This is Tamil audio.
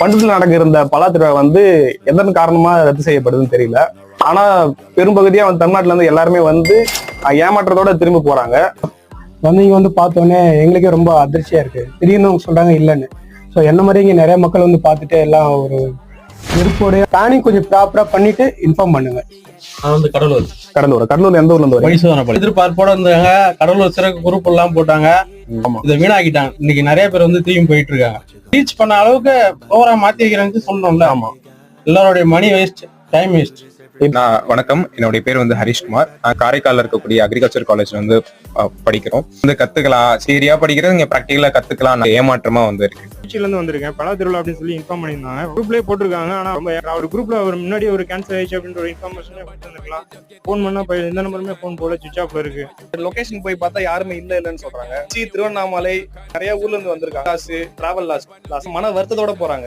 பண்டத்தில் நடக்க இருந்த பலா திருவிழா வந்து எதன் காரணமா ரத்து செய்யப்படுதுன்னு தெரியல. ஆனா பெரும்பகுதியா வந்து தமிழ்நாட்டுல இருந்து எல்லாருமே வந்து ஏமாற்றத்தோட திரும்பி போறாங்க. இங்க வந்து பார்த்தோன்னே எங்களுக்கே ரொம்ப அதிர்ச்சியா இருக்கு. திடீர்னு அவங்க சொல்றாங்க இல்லைன்னு. ஸோ என்ன மாதிரி இங்க நிறைய மக்கள் வந்து பார்த்துட்டு எல்லாம் ஒரு விருப்போடைய பிளானிங் கொஞ்சம் ப்ராப்பரா பண்ணிட்டு இன்ஃபார்ம் பண்ணுங்க. வந்து கடலூர் எந்த ஊர்ல இருந்து மைசூர் எதிர்பார்ப்போட இருந்தாங்க. கடலூர் சிறப்பு குரூப் எல்லாம் போட்டாங்க. இதை வீணாக்கிட்டாங்க. இன்னைக்கு நிறைய பேர் வந்து திரும்பி போயிட்டு இருக்காங்க. ரீச் பண்ண அளவுக்கு ப்ரோக்ராம் மாத்தி வைக்கிறாங்கன்னு சொல்லணும்ல. ஆமா, எல்லாருடைய மணி வேஸ்ட், டைம் வேஸ்ட். வணக்கம், என்னுடைய பேர் வந்து ஹரிஷ்குமார். காரைக்காலில் இருக்கக்கூடிய அக்ரிகல்ச்சர் காலேஜ்ல வந்து படிக்கிறோம். வந்து கத்துக்கலாம், சரியா படிக்கிறது இங்க ப்ராக்டிகலா கத்துக்கலாம். ஏமாற்றமா வந்து இருக்கு. இருந்து வந்திருக்கேன். பலா திருவிழா அப்படின்னு சொல்லி இன்ஃபார்ம் பண்ணியிருந்தாங்க. குரூப்லேயே போட்டிருக்காங்க. ஆனா ஒரு குரூப்ல ஒரு முன்னாடி ஒரு கேன்சல் ஆயிடுச்சு அப்படின்ற ஒரு இன்ஃபர்மேஷனே வந்துருக்கலாம். ஃபோன் பண்ணா எந்த நம்பருமே ஃபோன் போல சுவிச் ஆஃப்ல இருக்கு. லொகேஷன் போய் பார்த்தா யாருமே இல்லைன்னு சொல்றாங்க. திருவண்ணாமலை நிறைய ஊர்ல இருந்து வந்திருக்காங்க. டிராவல் லாஸ் மன வருத்தத்தோட போறாங்க.